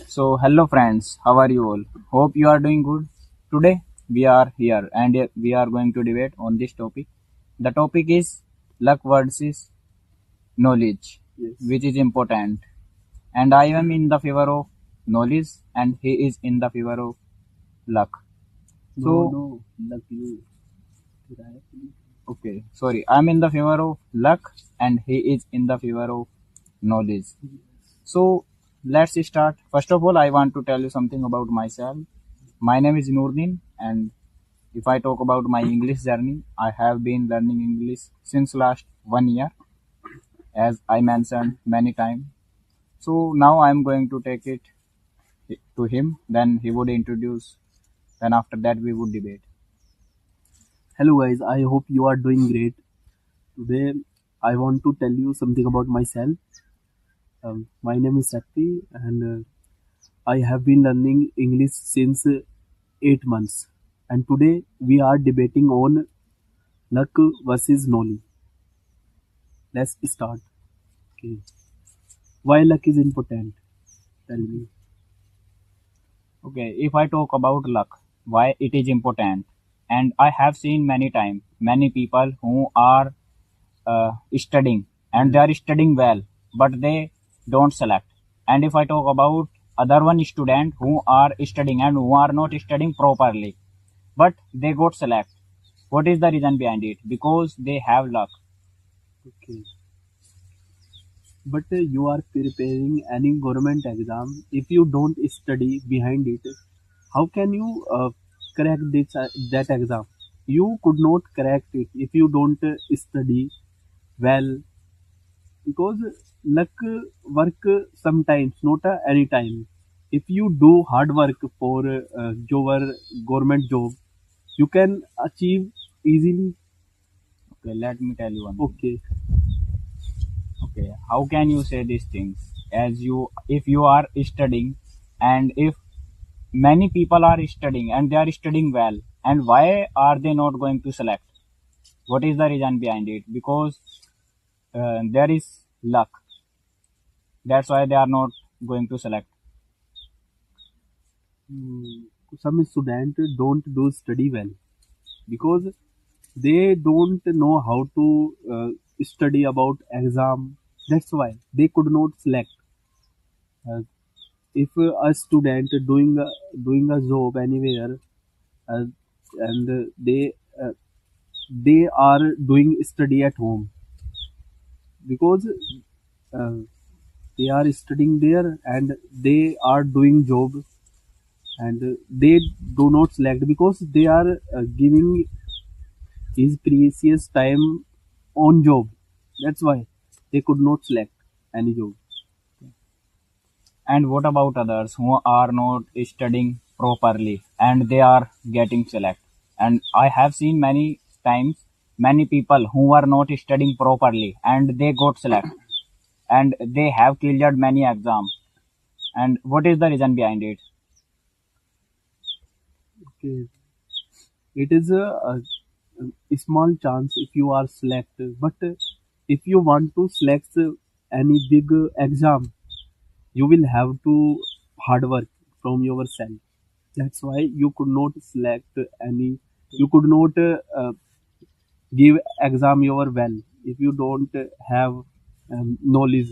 So, hello friends, how are you all? Hope you are doing good. Today we are here and we are going to debate on this topic. The topic is luck versus knowledge, Yes. which is important. And I am in the favor of knowledge and he is in the favor of luck. So, No, luck you. okay, sorry, I'm in the favor of luck and he is in the favor of knowledge. So let's start. First of all, I want to tell you something about myself. My name is Noordin, and if I talk about my English journey, I have been learning English since last 1 year, as I mentioned many times. So now I am going to take it to him. Then he would introduce. Then after that we would debate. Hello guys, I hope you are doing great. Today I want to tell you something about myself. My name is Sakti and I have been learning English since 8 months. And today we are debating on luck versus knowledge. Let's start. Okay. Why luck is important? Tell me. Okay, if I talk about luck, why it is important, and I have seen many times many people who are studying and they are studying well, but they don't select. And if I talk about other one student who are studying and who are not studying properly, but they got select. What is the reason behind it? Because they have luck. Okay. But you are preparing any government exam. If you don't study behind it, how can you crack that exam? You could not crack it if you don't study well, because luck work sometimes, not any time. If you do hard work for your government job, you can achieve easily. Okay, let me tell you one thing. Okay. Okay, how can you say these things? As you, if you are studying, and if many people are studying and they are studying well, and why are they not going to select? What is the reason behind it? Because there is luck. That's why they are not going to select. Some students don't do study well because they don't know how to study about exam. That's why they could not select. Uh, if a student doing a job anywhere, uh, and uh, they are doing study at home, because uh, they are studying there and they are doing job, and they do not select because they are giving his precious time on job. That's why they could not select any job. And what about others who are not studying properly and they are getting select? And I have seen many times many people who are not studying properly and they got select and they have cleared many exams. And what is the reason behind it? Okay. It is a small chance if you are selected, but if you want to select any big exam, you will have to hard work from yourself. That's why you could not select any. You could not give exam your well if you don't have knowledge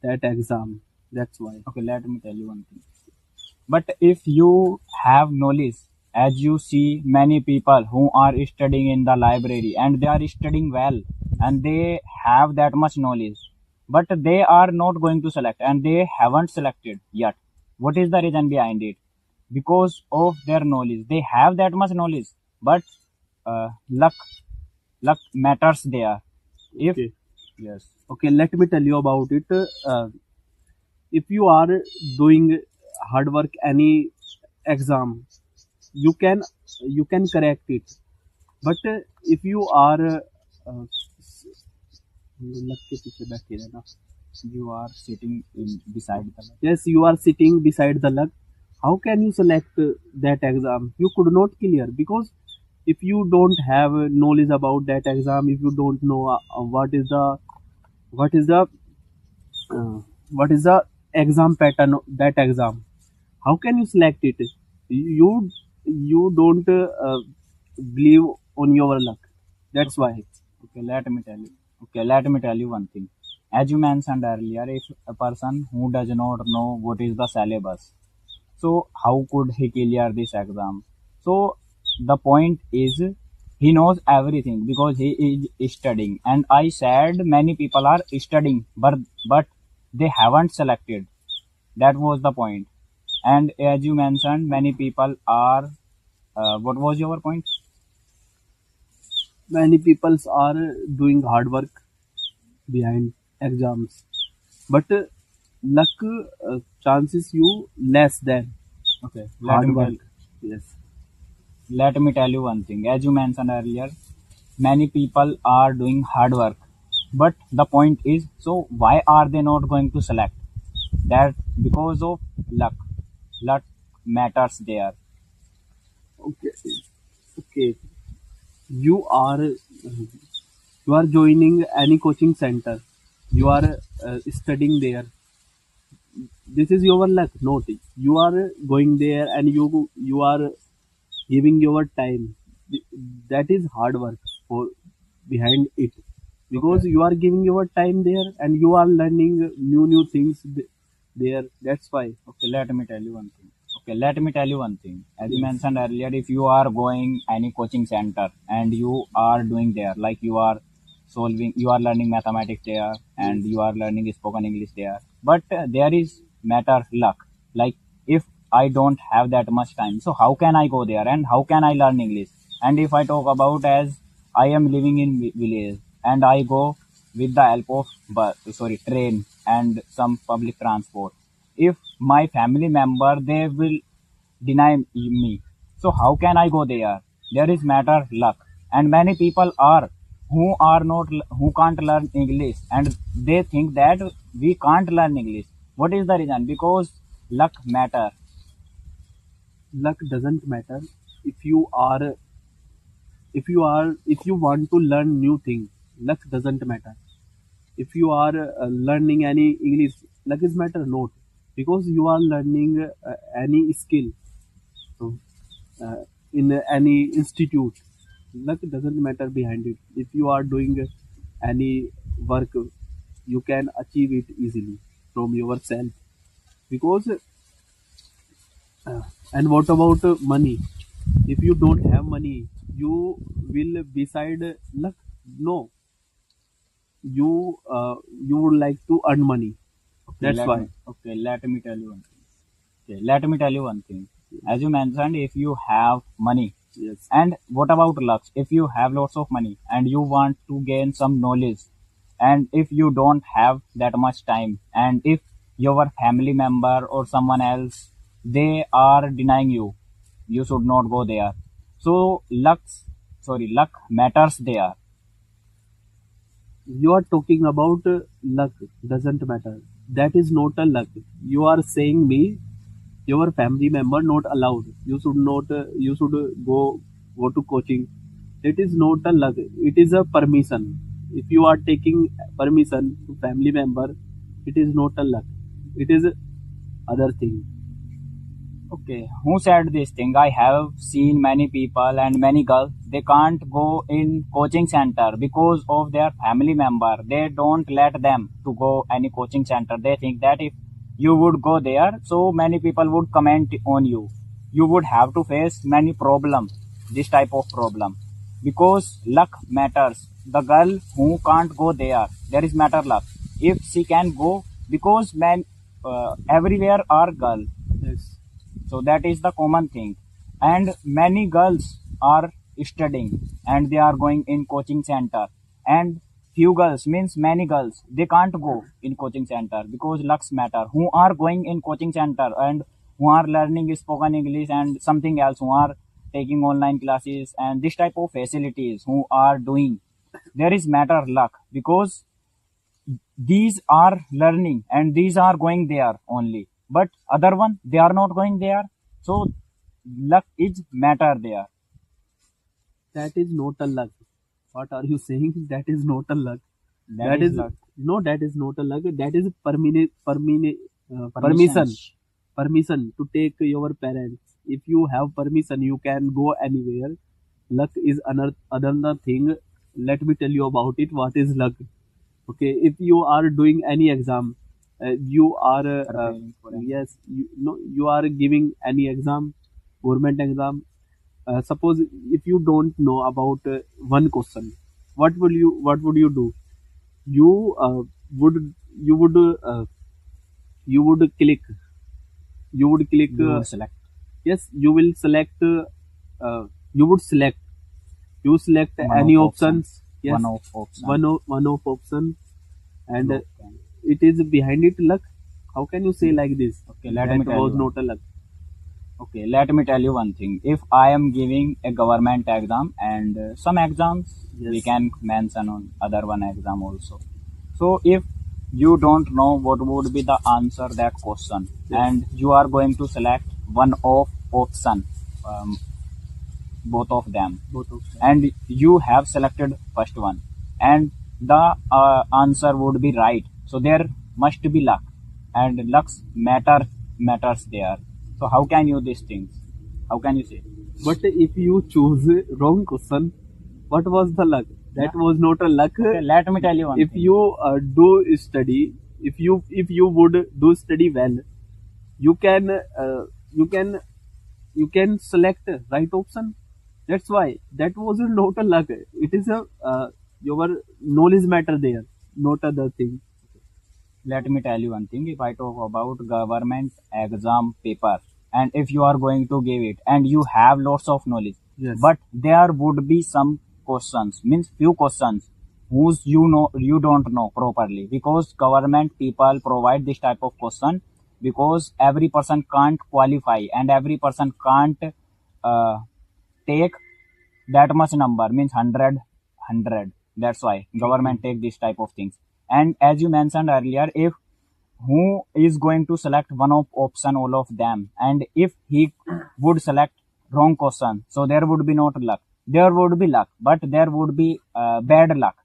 that exam. That's why. Okay, let me tell you one thing. But if you have knowledge, as you see many people who are studying in the library and they are studying well and they have that much knowledge, but they are not going to select and they haven't selected yet. What is the reason behind it? Because of their knowledge. They have that much knowledge, but luck matters there. If Okay. yes, Okay. Let me tell you about it. If you are doing hard work any exam, you can correct it. But if you are luck के पीछे बैठे रहना. you are sitting in beside the Yes, you are sitting beside the luck. How can you select that exam? You could not clear because if you don't have knowledge about that exam, if you don't know what is the uh, what is the exam pattern, that exam. How can you select it? You don't believe on your luck. That's why. Okay, let me tell you. Okay, let me tell you one thing. As you mentioned earlier, if a person who does not know what is the syllabus, so how could he clear this exam? So the point is he knows everything because he is studying. And I said many people are studying, but they haven't selected. That was the point. And as you mentioned, many people are. What was your point? Many people are doing hard work behind exams, but luck chances you less than Okay, hard work. Yes. let me tell you one thing. As you mentioned earlier, many people are doing hard work, but the point is, so why are they not going to select? That because of luck. Luck matters there. Okay. Okay. You are joining any coaching center. You are studying there. This is your luck, not you are going there and you are giving your time. That is hard work for behind it, because Okay. you are giving your time there and you are learning new things there. That's why. Okay, let me tell you one thing. Okay, let me tell you one thing. As you Yes. mentioned earlier, if you are going any coaching center and you are doing there, like you are learning mathematics there and Yes. you are learning spoken English there. But there is matter luck. Like if I don't have that much time, so how can I go there and how can I learn English? And if I talk about as I am living in village and I go with the help of train and some public transport, if my family member they will deny me, so how can I go there? There is matter luck. And many people are who can't learn English and they think that we can't learn English. What is the reason? Because luck matter. Luck doesn't matter if you are if you want to learn new thing. Luck doesn't matter if you are learning any English. Luck is matter not, because you are learning any skill uh, in any institute. Luck doesn't matter behind it. If you are doing any work, you can achieve it easily from yourself, because and what about money? If you don't have money, you will beside luck. No, you would like to earn money. Okay, That's why. let me tell you one thing. Okay, let me tell you one thing. As you mentioned, if you have money, Yes. and what about luck? If you have lots of money and you want to gain some knowledge, and if you don't have that much time, and if your family member or someone else they are denying you, you should not go there. So luck matters there. You are talking about luck doesn't matter. That is not a luck. You are saying me your family member not allowed. You should not. You should go to coaching. It is not a luck. It is a permission. If you are taking permission to family member, it is not a luck. It is other thing. Okay, who said this thing? I have seen many people and many girls. They can't go in coaching center because of their family member. They don't let them to go any coaching center. They think that if you would go there, so many people would comment on you. You would have to face many problems. This type of problem because luck matters. The girl who can't go there, there is matter luck. If she can go, because everywhere are girls, Yes. so that is the common thing. And many girls are studying and they are going in coaching center. And few girls means many girls they can't go in coaching center because lucks matter. Who are going in coaching center and who are learning spoken English and something else, who are taking online classes and this type of facilities, who are doing, there is matter luck because these are learning and these are going there only, but other one they are not going there, so luck is matter there. That is not a luck. What are you saying? That is not a luck. That That is is luck. no. That is not a luck. That is permanent. Permanent. permission to take your parents. If you have permission, you can go anywhere. Luck is another thing. Let me tell you about it. What is luck? Okay, if you are doing any exam, you are Preparing for an yes, you are giving any exam, government exam. Suppose if you don't know about one question, what would you do? You would you would you would click you would click you would select yes, you will select you would select you select one any of options. Yes, one of option. one of option, and Okay. it is behind it luck. How can you say like this? Okay, let That me tell was you. not a luck. Okay, let me tell you one thing. If I am giving a government exam and some exams we Yes. can mention on other one exam also. So if you don't know what would be the answer that question Yes. and you are going to select one of option, both of them, Both of them. and you have selected first one and the answer would be right, so there must be luck, and lucks matters there. So how can you these things, how can you say? But if you choose wrong question, what was the luck? That Yeah. was not a luck. Okay, let me tell you one If thing. you do study, if you would do study well, you can you can you can select right option. That's why that was not a luck. It is a your knowledge matter there, not other thing. Let me tell you one thing. If I talk about government exam paper and if you are going to give it and you have lots of knowledge, Yes. but there would be some questions, means few questions whose you don't know properly, because government people provide this type of question because every person can't qualify and every person can't uh, take that much number, means 100. That's why government take this type of things. And as you mentioned earlier, if who is going to select one of option all of them, and if he would select wrong question, so there would be not luck, there would be luck, but there would be bad luck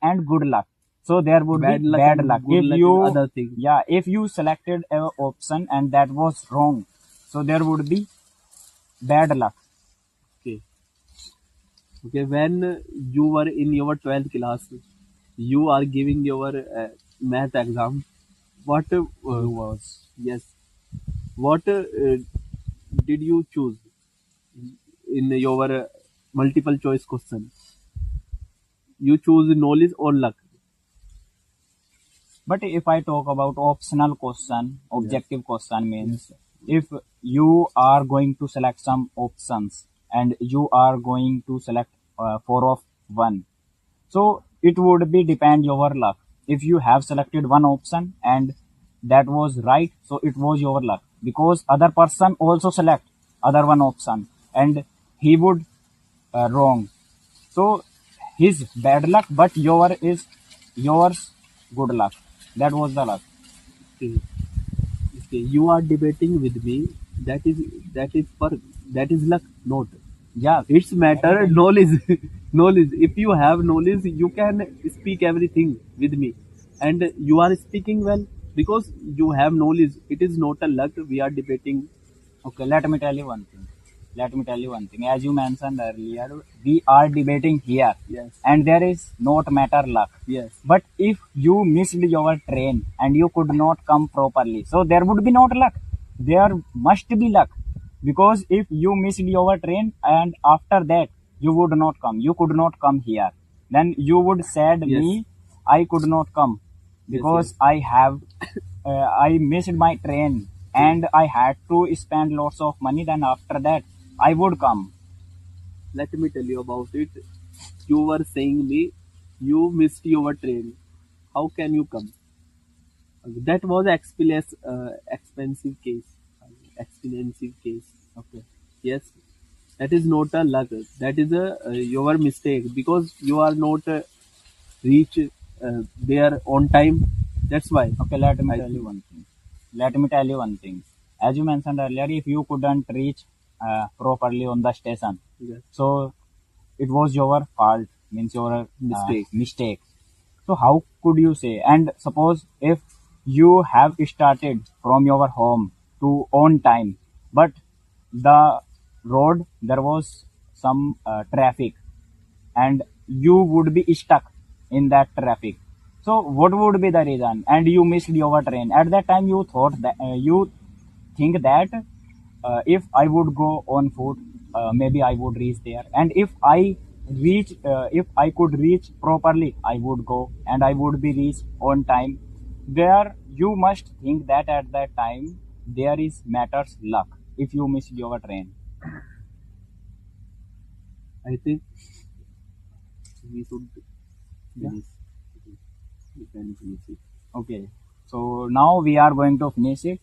and good luck. So there would Bad be luck bad and luck good if luck you is other thing. yeah, if you selected a option and that was wrong, so there would be bad luck. Okay. Okay. When you were in your 12th class, you are giving your math exam. What? You was Yes. What did you choose in your multiple choice question? You choose knowledge or luck? But if I talk about optional question, objective question means if you are going to select some options and you are going to select four of one, so it would be depend your luck. If you have selected one option and that was right, so it was your luck, because other person also select other one option and he would wrong, so his bad luck, but yours good luck. That was the luck. Okay. Okay. You are debating with me. That is that is for that is luck, not. Yeah, It's matter knowledge. Knowledge. If you have knowledge, you can speak everything with me, and you are speaking well because you have knowledge. It is not a luck. We are debating. okay. Let me tell you one thing. Let me tell you one thing. As you mentioned earlier, we are debating here, Yes. and there is not matter luck. Yes. But if you missed your train and you could not come properly, so there would be not luck. There must be luck, because if you missed your train and after that you would not come, you could not come here, then you would said Yes. me, I could not come because Yes. I have I missed my train and I had to spend lots of money. Then after that I would come. Let me tell you about it. You were saying me, you missed your train. How can you come? That was expensive case. Expensive case. Okay. Yes, that is not a luck. That is a your mistake because you are not reach there on time. That's why. Okay, let me I tell you think. one thing. Let me tell you one thing. As you mentioned earlier, if you couldn't reach properly on the station, Yes. so it was your fault, means your Mistake. mistake. So how could you say? And suppose if you have started from your home to on time, but the road there was some traffic, and you would be stuck in that traffic. So what would be the reason? And you missed your train. At that time, you thought that you think that if I would go on foot, maybe I would reach there. And if I could reach properly, I would go and I would be reached on time. There, you must think that at that time there is matters luck if you miss your train. I think we should Yeah. finish. We can finish it. Okay. So now we are going to finish it.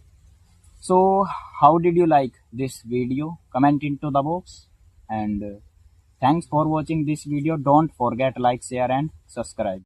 So how did you like this video? Comment into the box, and thanks for watching this video. Don't forget like, share and subscribe.